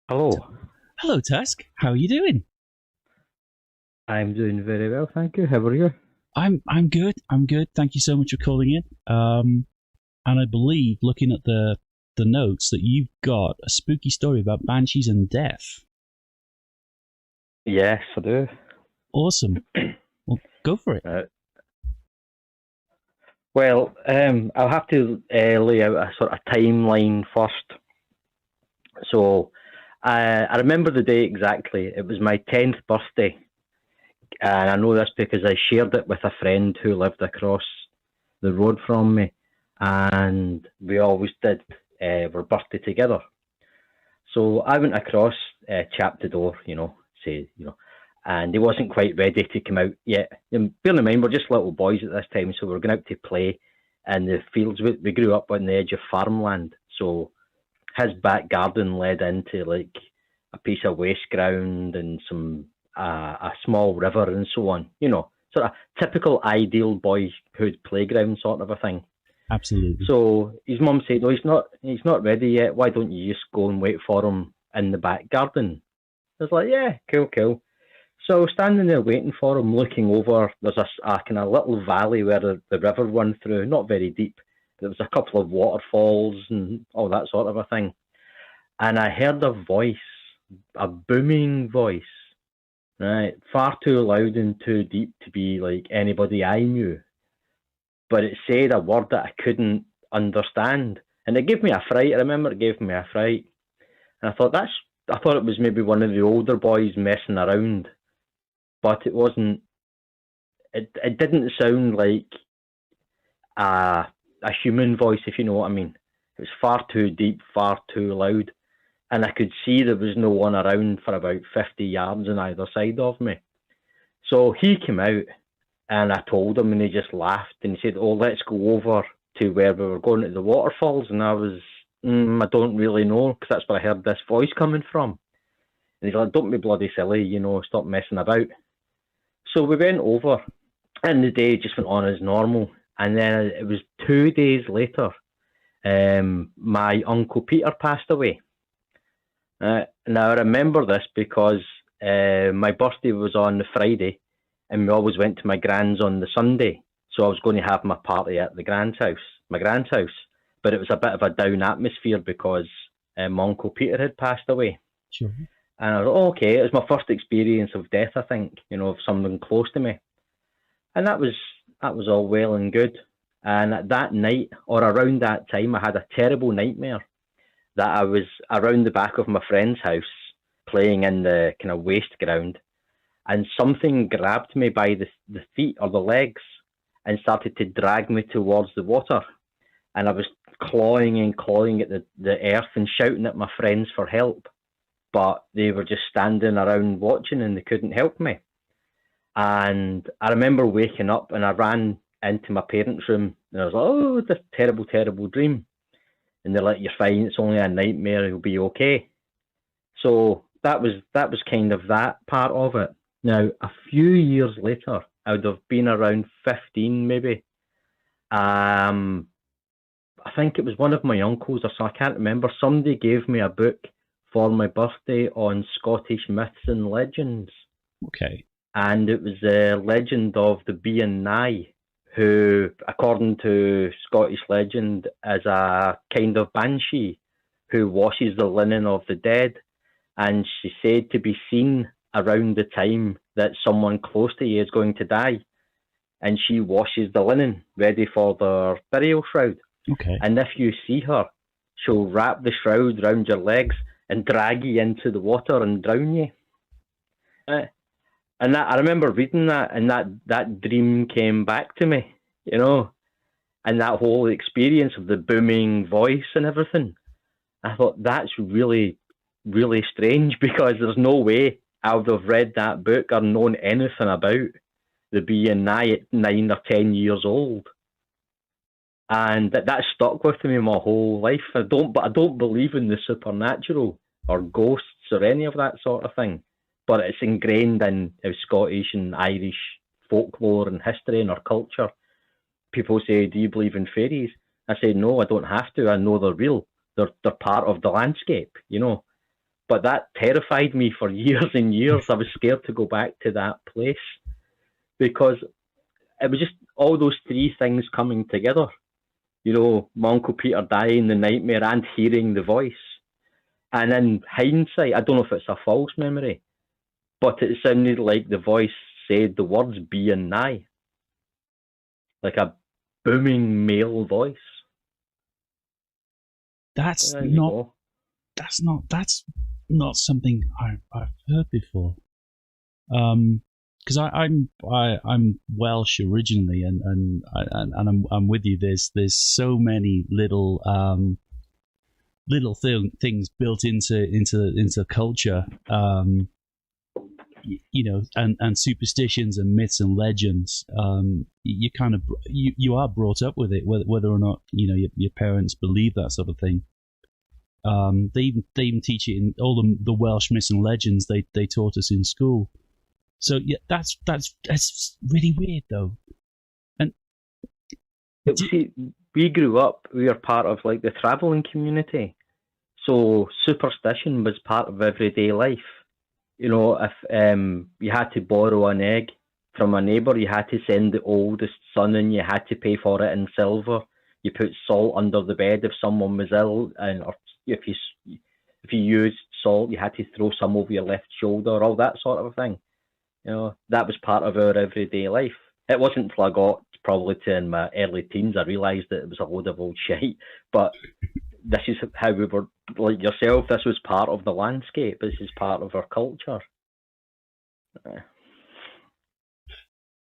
Hello. Hello, Tusk. How are you doing? I'm doing very well, thank you. How are you? I'm good. I'm good. Thank you so much for calling in. And I believe, looking at the notes, that you've got a spooky story about banshees and death. Yes, I do. Awesome. Well, go for it. Uh, I'll have to lay out a sort of timeline first. So, I remember the day exactly. It was my 10th birthday, and I know this because I shared it with a friend who lived across the road from me, and we always did our birthday together. So I went across, chapped the door, and he wasn't quite ready to come out yet. And bear in mind, we're just little boys at this time, so we're going out to play in the fields. We grew up on the edge of farmland, so his back garden led into like a piece of waste ground and a small river and so on. Sort of typical ideal boyhood playground sort of a thing. Absolutely. So his mum said, "No, he's not ready yet. Why don't you just go and wait for him in the back garden?" I was like, "Yeah, cool, cool." So standing there waiting for him, looking over, there's a kind of little valley where the river runs through, not very deep. There was a couple of waterfalls and all that sort of a thing. And I heard a voice, a booming voice, right, far too loud and too deep to be like anybody I knew. But it said a word that I couldn't understand. And it gave me a fright. I remember it gave me a fright. And I thought it was maybe one of the older boys messing around, but it wasn't. It didn't sound like a a human voice, if you know what I mean. It was far too deep, far too loud, and I could see there was no one around for about 50 yards on either side of me. So he came out, and I told him, and he just laughed and he said, "Oh, let's go over to where we were going to the waterfalls." And I was, I don't really know, because that's where I heard this voice coming from. And he's like, "Don't be bloody silly, stop messing about." So we went over, and the day just went on as normal. And then it was 2 days later, my uncle Peter passed away. Now I remember this because my birthday was on the Friday, and we always went to my grand's on the Sunday. So I was going to have my party at my grand's house. But it was a bit of a down atmosphere because my uncle Peter had passed away. Sure. And I was like, "Oh, okay." It was my first experience of death, I think, of someone close to me. And that was all well and good. And that night, or around that time, I had a terrible nightmare that I was around the back of my friend's house playing in the kind of waste ground, and something grabbed me by the feet or the legs and started to drag me towards the water. And I was clawing and clawing at the earth and shouting at my friends for help, but they were just standing around watching and they couldn't help me. And I remember waking up and I ran into my parents' room and I was like, "Oh, it's a terrible, terrible dream." And they're like, "You're fine. It's only a nightmare. You'll be okay." So that was kind of that part of it. Now, a few years later, I would have been around 15 maybe. Um, I think it was one of my uncles or so. I can't remember. Somebody gave me a book for my birthday on Scottish myths and legends, Okay. and it was the legend of the Bee and Nye, who, according to Scottish legend, is a kind of banshee who washes the linen of the dead, and she's said to be seen around the time that someone close to you is going to die, and she washes the linen ready for their burial shroud. Okay. And if you see her, she'll wrap the shroud round your legs and drag you into the water and drown you. Uh, and I remember reading that, and that dream came back to me, you know, and that whole experience of the booming voice and everything. I thought that's really, really strange because there's no way I would have read that book or known anything about the Bee and Nye at 9 or 10 years old, and that stuck with me my whole life. But I don't believe in the supernatural or ghosts or any of that sort of thing. But it's ingrained in our Scottish and Irish folklore and history and our culture. People say, "Do you believe in fairies?" I say, "No, I don't have to. I know they're real. They're part of the landscape, you know." But that terrified me for years and years. I was scared to go back to that place because it was just all those three things coming together. You know, my Uncle Peter dying, the nightmare, and hearing the voice. And in hindsight, I don't know if it's a false memory, but it sounded like the voice said the words be and nigh. Like a booming male voice. That's not something I've heard before. Because I'm Welsh originally, and I'm with you. There's so many little things built into culture, you know, and superstitions and myths and legends. You kind of you are brought up with it, whether or not you know your parents believe that sort of thing. They even teach it in all the Welsh myths and legends they taught us in school. So yeah, that's really weird though. And see, we grew up. We were part of like the travelling community, so superstition was part of everyday life. You know, if you had to borrow an egg from a neighbour, you had to send the oldest son in. You had to pay for it in silver. You put salt under the bed if someone was ill, and or if you used salt, you had to throw some over your left shoulder, all that sort of thing. You know, that was part of our everyday life. It wasn't till I got probably to in my early teens I realised that it was a load of old shit. But this is how we were, like yourself, this was part of the landscape. This is part of our culture.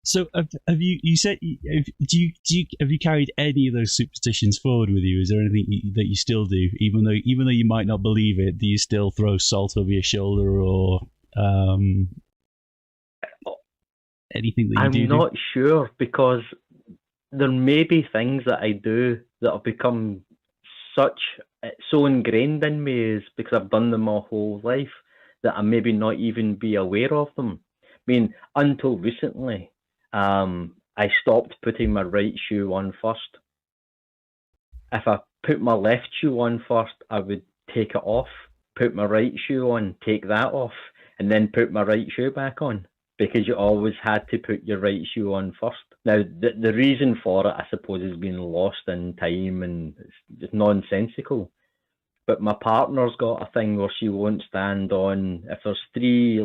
So have you said, have you carried any of those superstitions forward with you? Is there anything that you still do, even though you might not believe it? Do you still throw salt over your shoulder or anything that you do? I'm not sure, because there may be things that I do that have become so ingrained in me, is because I've done them my whole life, that I maybe not even be aware of them. I mean, until recently, I stopped putting my right shoe on first. If I put my left shoe on first, I would take it off, put my right shoe on, take that off, and then put my right shoe back on, because you always had to put your right shoe on first. Now, the reason for it, I suppose, has been lost in time, and it's nonsensical. But my partner's got a thing where she won't stand on, if there's three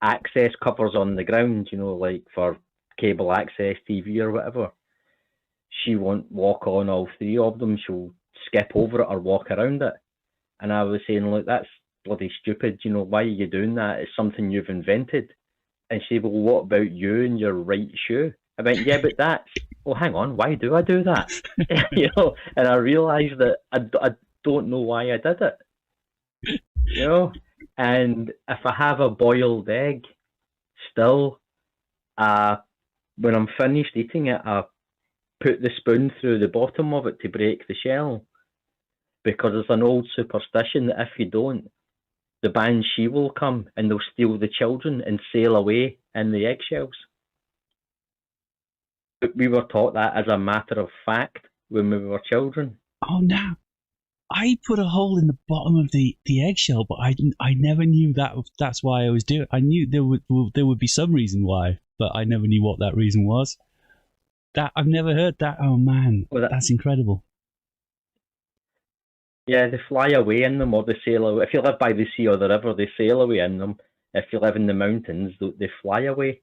access covers on the ground, you know, like for cable access TV or whatever, she won't walk on all three of them. She'll skip over it or walk around it. And I was saying, look, that's bloody stupid. You know, why are you doing that? It's something you've invented. And she said, well, what about you and your right shoe? I went, yeah, but that's, well, hang on, why do I do that? You know, and I realised that I don't know why I did it. You know, and if I have a boiled egg, still, when I'm finished eating it, I put the spoon through the bottom of it to break the shell, because it's an old superstition that if you don't, the Banshee will come and they'll steal the children and sail away in the eggshells. But we were taught that as a matter of fact when we were children. Oh, no. I put a hole in the bottom of the eggshell, but I never knew that's why I was doing it. I knew there would be some reason why, but I never knew what that reason was. That I've never heard that. Oh man, well, that's incredible. Yeah, they fly away in them, or they sail away. If you live by the sea or the river, they sail away in them. If you live in the mountains, they fly away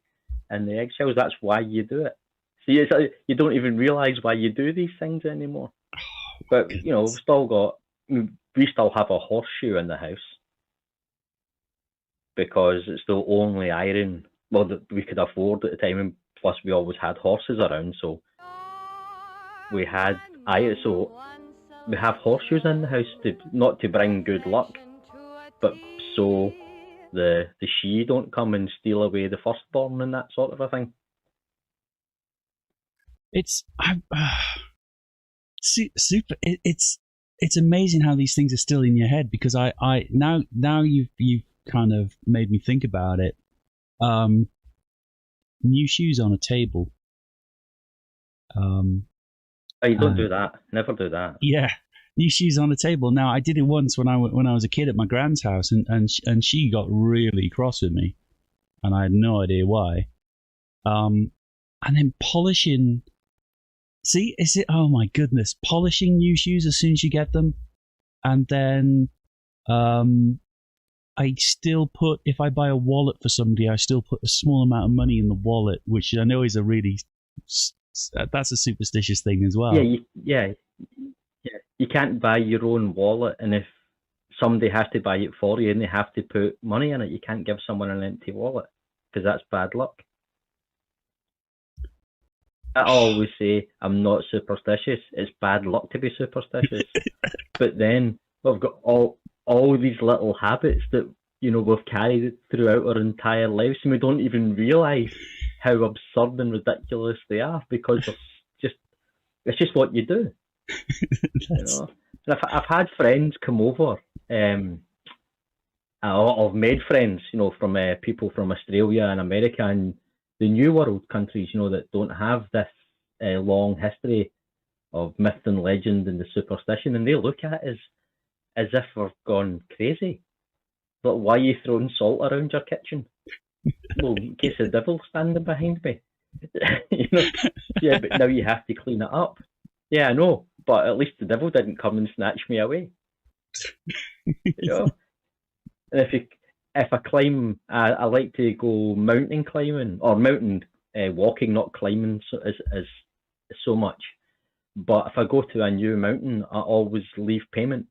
in the eggshells. That's why you do it. See, you don't even realise why you do these things anymore. But, you know, we still have a horseshoe in the house, because it's the only iron, well, that we could afford at the time, and plus we always had horses around, so we had iron. So we have horseshoes in the house, not to bring good luck, but so the she don't come and steal away the firstborn and that sort of a thing. It's super. It's amazing how these things are still in your head, because I now you've kind of made me think about it. New shoes on a table. You don't do that. Never do that. Yeah. new shoes on the table. Now, I did it once when I was a kid at my grand's house, and she got really cross with me, and I had no idea why. And then polishing. See, is it? Oh my goodness, polishing new shoes as soon as you get them, and then I still put, if I buy a wallet for somebody, I still put a small amount of money in the wallet, which I know is a really that's a superstitious thing as well. Yeah, you can't buy your own wallet, and if somebody has to buy it for you and they have to put money in it, you can't give someone an empty wallet because that's bad luck. I always say I'm not superstitious. It's bad luck to be superstitious. But then we've got all these little habits that we've carried throughout our entire lives, and we don't even realise how absurd and ridiculous they are because it's just what you do. And I've had friends come over. I've made friends, from people from Australia and America and the New World countries, that don't have this long history of myth and legend and the superstition, and they look at it as if we're gone crazy. But why are you throwing salt around your kitchen? Well, in case the devil's standing behind me. Yeah, but now you have to clean it up. Yeah, I know, but at least the devil didn't come and snatch me away. And if I climb, I like to go mountain climbing or mountain walking, not climbing as so much. But if I go to a new mountain, I always leave payment.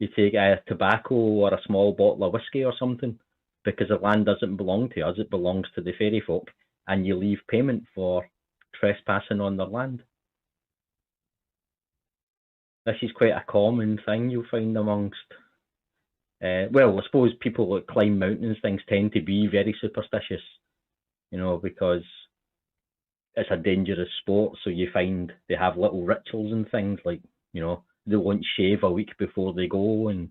You take a tobacco or a small bottle of whiskey or something, because the land doesn't belong to us, it belongs to the fairy folk, and you leave payment for trespassing on their land. This is quite a common thing you'll find amongst, I suppose people that climb mountains, things tend to be very superstitious, because it's a dangerous sport, so you find they have little rituals and things like, they won't shave a week before they go, and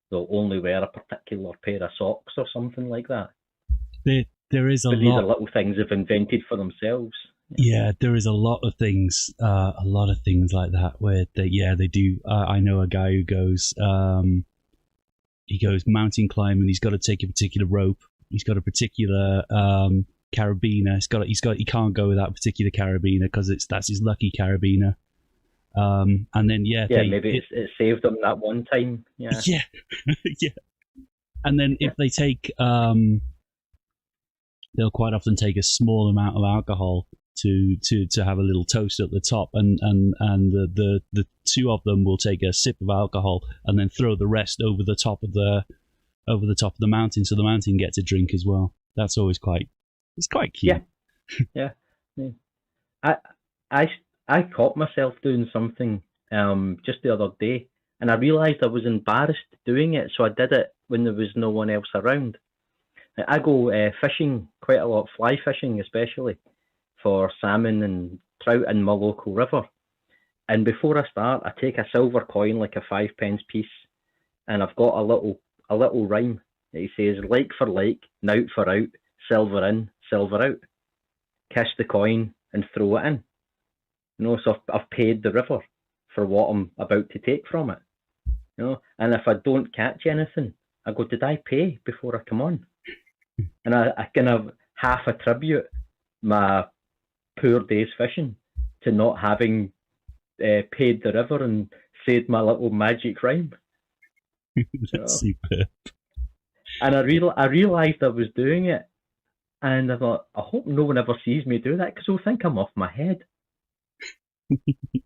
they'll only wear a particular pair of socks or something like that. There is These are little things they've invented for themselves. Yeah, there is a lot of things like that where they do. I know a guy who goes, he goes mountain climbing. He's got to take a particular rope. He's got a particular carabiner. He can't go without a particular carabiner because that's his lucky carabiner. And then maybe it saved them that one time. Yeah. Yeah. And then if they take, they'll quite often take a small amount of alcohol to have a little toast at the top, and the two of them will take a sip of alcohol and then throw the rest over the top of the mountain, so the mountain gets a drink as well. That's always quite cute. Yeah. I caught myself doing something just the other day, and I realised I was embarrassed doing it, so I did it when there was no one else around. I go fishing quite a lot, fly fishing especially, for salmon and trout in my local river. And before I start, I take a silver coin, like a 5p piece, and I've got a little rhyme. It says, like for like, nout for out, silver in, silver out. Kiss the coin and throw it in. So I've paid the river for what I'm about to take from it. And if I don't catch anything, I go, did I pay before I come on? And I kind of half attribute my poor day's fishing to not having paid the river and said my little magic rhyme. That's superb. And I realised I was doing it, and I thought, I hope no one ever sees me do that because they'll think I'm off my head.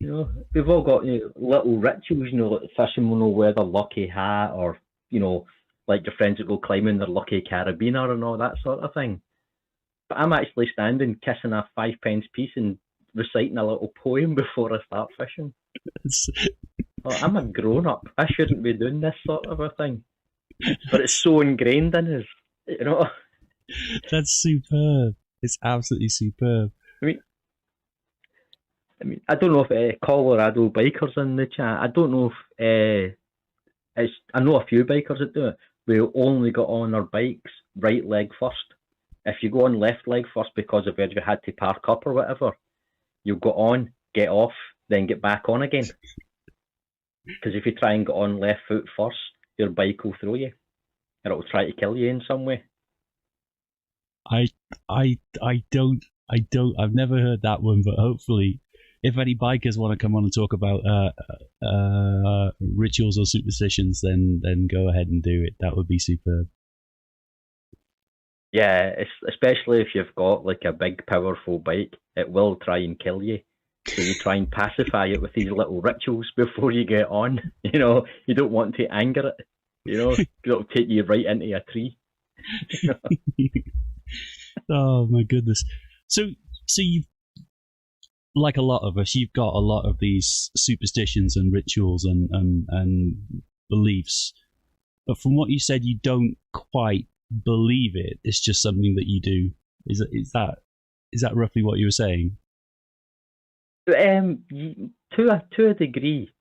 We've all got little rituals, like fishing will know wear their lucky hat, or like your friends that go climbing their lucky carabiner and all that sort of thing. But I'm actually standing kissing a 5p piece and reciting a little poem before I start fishing. I'm a grown up. I shouldn't be doing this sort of a thing. But it's so ingrained in us, That's superb. It's absolutely superb. I mean, I don't know if Colorado bikers in the chat. I don't know if I know a few bikers that do it. We only got on our bikes right leg first. If you go on left leg first because of where you had to park up or whatever, you'll go on, get off, then get back on again. Because if you try and get on left foot first, your bike will throw you, and it will try to kill you in some way. I don't. I've never heard that one, but hopefully, if any bikers want to come on and talk about rituals or superstitions, then go ahead and do it. That would be superb. Yeah, especially if you've got like a big, powerful bike, it will try and kill you. So you try and pacify it with these little rituals before you get on. You don't want to anger it. It'll take you right into a tree. Oh my goodness! So you've, like a lot of us, you've got a lot of these superstitions and rituals and beliefs. But from what you said, you don't quite believe it. It's just something that you do. Is that roughly what you were saying? To a degree,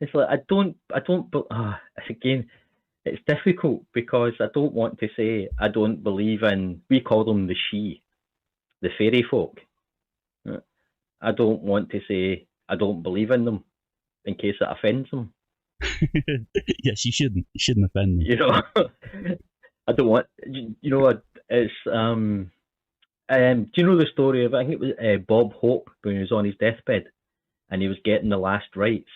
it's like I don't. Again, it's difficult because I don't want to say I don't believe in. We call them the Sidhe, the fairy folk. I don't want to say I don't believe in them in case it offends them. Yes, you shouldn't. You shouldn't offend them. I don't want. It's do you know the story of, I think it was Bob Hope, when he was on his deathbed and he was getting the last rites,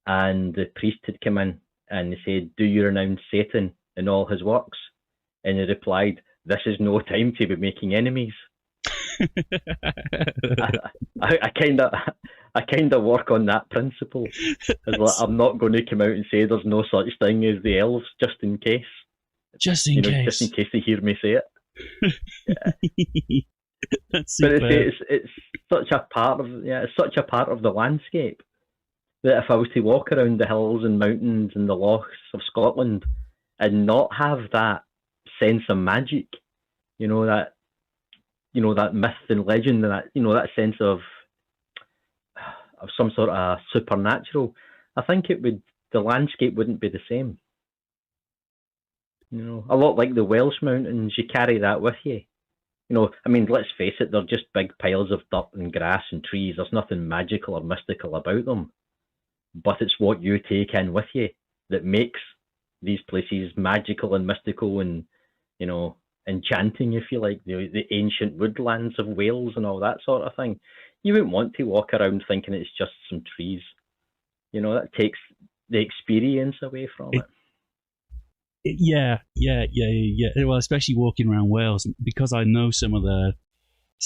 and the priest had come in and he said, "Do you renounce Satan and all his works?" And he replied, "This is no time to be making enemies." I kind of work on that principle. I'm not going to come out and say there's no such thing as the elves, just in case. Just in case they hear me say it. Yeah. That's super. But it's such a part of the landscape that if I was to walk around the hills and mountains and the lochs of Scotland and not have that sense of magic, that myth and legend, and that sense of some sort of supernatural, I think the landscape wouldn't be the same. A lot like the Welsh mountains, you carry that with you. Let's face it, they're just big piles of dirt and grass and trees. There's nothing magical or mystical about them. But it's what you take in with you that makes these places magical and mystical and, enchanting, if you like, the ancient woodlands of Wales and all that sort of thing. You wouldn't want to walk around thinking it's just some trees. That takes the experience away from it. Yeah. Well, especially walking around Wales, because I know some of the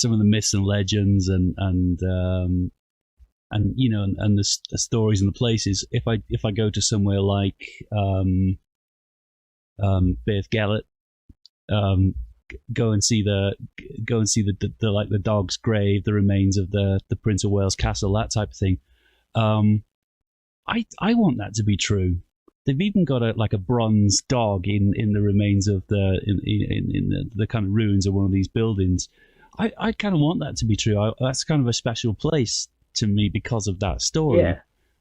myths and legends and the stories and the places. If I go to somewhere like Beirth Galet, go and see the like the dog's grave, the remains of the Prince of Wales Castle, that type of thing. I want that to be true. They've even got a bronze dog in the remains of in the kind of ruins of one of these buildings. I kind of want that to be true. That's kind of a special place to me because of that story. Yeah.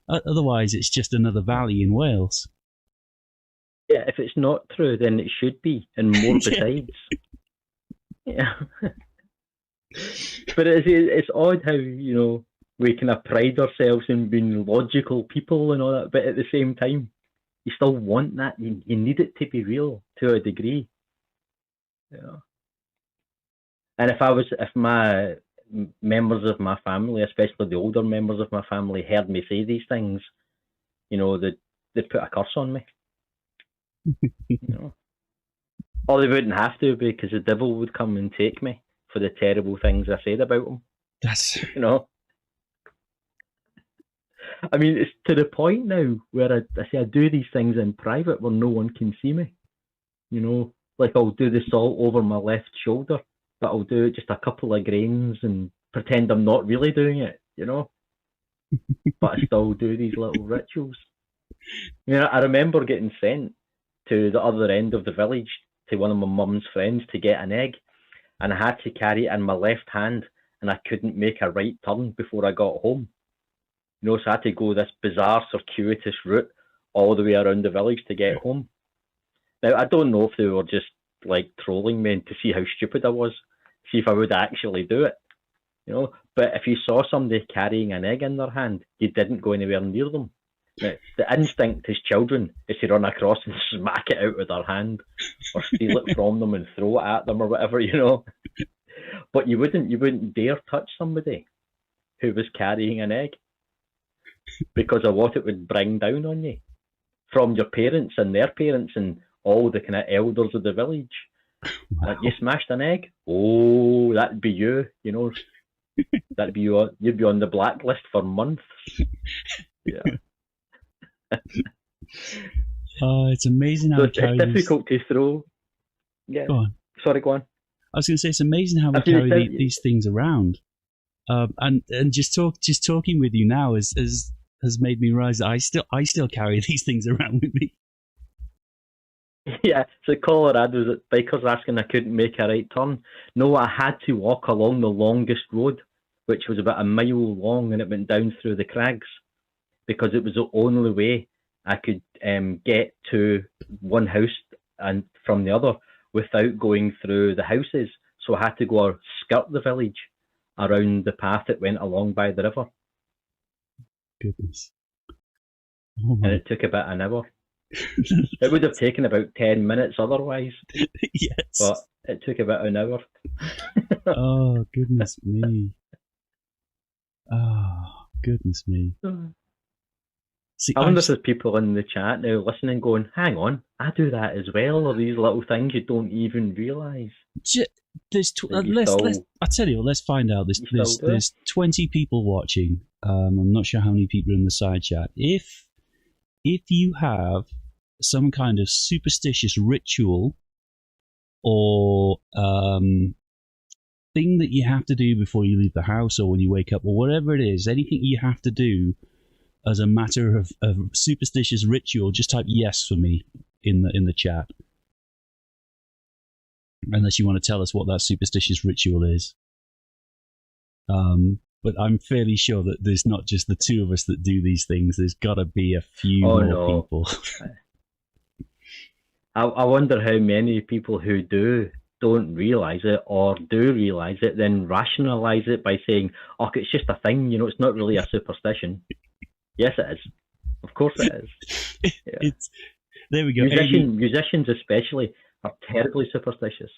Otherwise, it's just another valley in Wales. Yeah, if it's not true, then it should be, and more besides. Yeah. But it's odd how, we kind of pride ourselves in being logical people and all that, but at the same time, you still want that. You need it to be real to a degree. And if my members of my family, especially the older members of my family, heard me say these things, they'd put a curse on me. Or they wouldn't have to, because the devil would come and take me for the terrible things I said about him. That's it's to the point now where I say I do these things in private where no one can see me. Like I'll do the salt over my left shoulder, but I'll do just a couple of grains and pretend I'm not really doing it, But I still do these little rituals. I remember getting sent to the other end of the village to one of my mum's friends to get an egg, and I had to carry it in my left hand, and I couldn't make a right turn before I got home. So I had to go this bizarre, circuitous route all the way around the village to get home. Now, I don't know if they were just like trolling me to see how stupid I was, see if I would actually do it. But if you saw somebody carrying an egg in their hand, you didn't go anywhere near them, The instinct as children is to run across and smack it out with their hand, or steal it from them and throw it at them or whatever, But you wouldn't dare touch somebody who was carrying an egg because of what it would bring down on you from your parents and their parents and all the kind of elders of the village. Wow. Like, you smashed an egg? Oh, that'd be you, That'd be you. You'd be on the blacklist for months. Yeah. It's amazing how so it's difficult to throw. Yeah. Go on. Sorry, go on. I was going to say, it's amazing how we carry these things around. And just talking with you now has made me realize that I still carry these things around with me. Yeah, so Colorado, bikers asking I couldn't make a right turn. No, I had to walk along the longest road, which was about a mile long, and it went down through the crags because it was the only way I could get to one house and from the other without going through the houses. So I had to go skirt the village around the path that went along by the river. Goodness. And it took about an hour. It would have taken about 10 minutes otherwise. Yes. But it took about an hour. Oh, goodness me. Oh, goodness me. See, I wonder if there's people in the chat now listening going, hang on, I do that as well, or these little things you don't even realise. I tell you what, let's find out. There's 20 people watching. I'm not sure how many people are in the side chat. If you have some kind of superstitious ritual or thing that you have to do before you leave the house or when you wake up or whatever it is, anything you have to do as a matter of superstitious ritual, just type yes for me in the chat. Unless you want to tell us what that superstitious ritual is. But I'm fairly sure that there's not just the two of us that do these things. There's got to be a few more people. I wonder how many people who don't realise it or do realise it, then rationalise it by saying, oh, it's just a thing, it's not really a superstition. Yes, it is. Of course it is. Yeah. There we go. Musicians especially are terribly superstitious.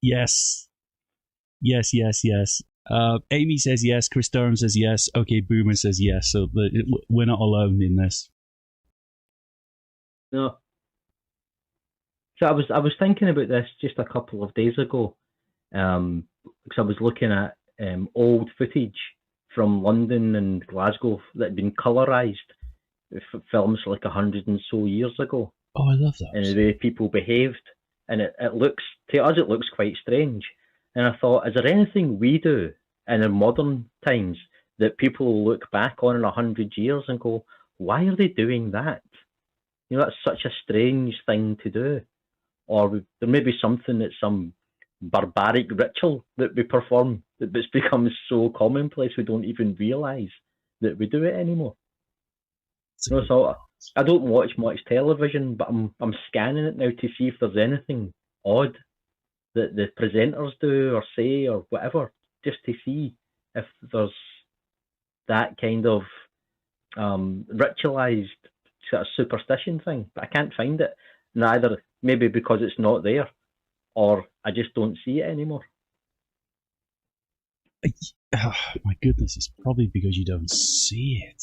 Yes. Amy says yes. Chris Durham says yes. Okay, Boomer says yes. So we're not alone in this. No. So I was thinking about this just a couple of days ago, because I was looking at old footage from London and Glasgow that had been colourised, films like 100 and so years ago. Oh, I love that. And the way people behaved, and it looks, to us, it looks quite strange. And I thought, is there anything we do in our modern times that people will look back on in 100 years and go, why are they doing that? That's such a strange thing to do. Or there may be something that's some barbaric ritual that we perform that's become so commonplace we don't even realise that we do it anymore. So I don't watch much television, but I'm scanning it now to see if there's anything odd that the presenters do or say or whatever, just to see if there's that kind of ritualised sort of superstition thing. But I can't find it, neither maybe because it's not there or I just don't see it anymore. Oh, my goodness, it's probably because you don't see it.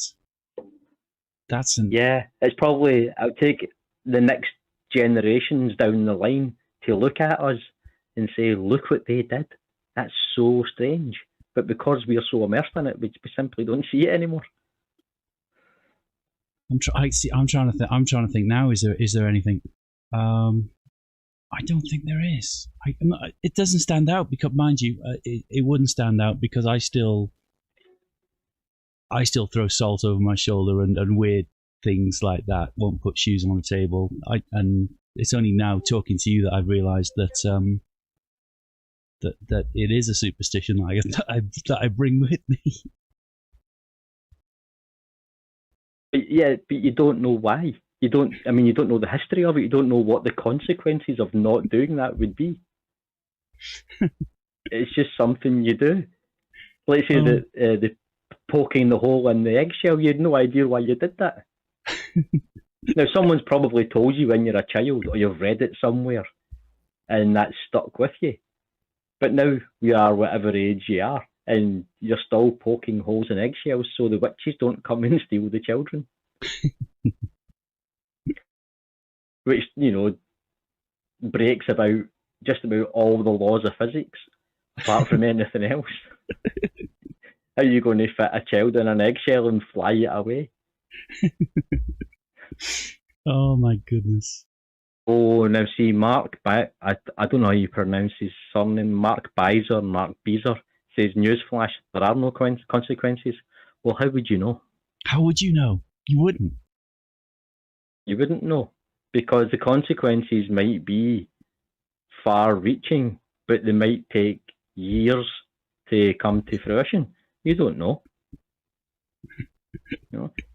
Yeah, it's probably, I'll take the next generations down the line to look at us and say, look what they did. That's so strange. But because we are so immersed in it, we simply don't see it anymore. I'm trying to think now. Is there anything? I don't think there is. It doesn't stand out because, mind you, it wouldn't stand out because I still throw salt over my shoulder and weird things like that. Won't put shoes on the table. And it's only now talking to you that I've realised that that it is a superstition that I bring with me. Yeah, but you don't know why. You don't know the history of it. You don't know what the consequences of not doing that would be. It's just something you do. Let's say that the poking the hole in the eggshell, you had no idea why you did that. Now, someone's probably told you when you're a child, or you've read it somewhere, and that's stuck with you. But now you are whatever age you are, and you're still poking holes in eggshells so the witches don't come and steal the children. Which, breaks just about all the laws of physics, apart from anything else. How are you going to fit a child in an eggshell and fly it away? Oh my goodness. Oh, now see, I don't know how you pronounce his surname, Mark Beiser, says, newsflash, there are no consequences. Well, how would you know? How would you know? You wouldn't. You wouldn't know, because the consequences might be far-reaching, but they might take years to come to fruition. You don't know.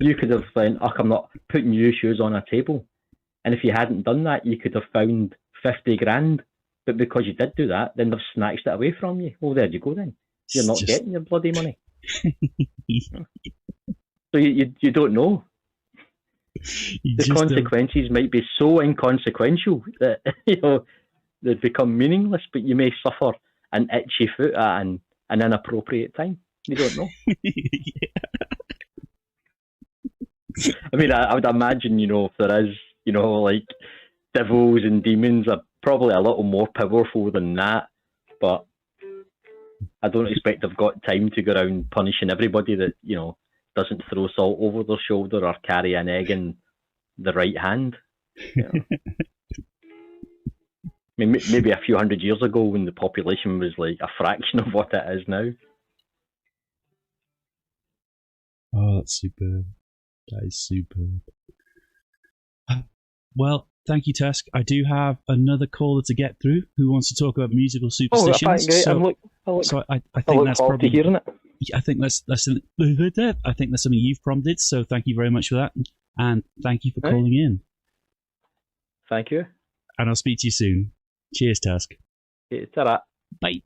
You could have said, I'm not putting new shoes on a table. And if you hadn't done that, you could have found 50 grand. But because you did do that, then they've snatched it away from you. Well, there you go then. You're not getting your bloody money. So you don't know. The consequences might be so inconsequential that they become meaningless, but you may suffer an itchy foot at an inappropriate time. You don't know. I mean, I would imagine, if there is, like devils and demons are probably a little more powerful than that, but I don't expect they've got time to go around punishing everybody that, doesn't throw salt over their shoulder or carry an egg in the right hand. I mean, maybe a few hundred years ago when the population was like a fraction of what it is now. Oh, that's superb. That is superb. Well, thank you, Tusk. I do have another caller to get through who wants to talk about musical superstitions. Oh, I think that's probably hearing it. I think that's something you've prompted. So thank you very much for that, and thank you for calling in. Thank you. And I'll speak to you soon. Cheers, Tusk. Ta-ra. Bye.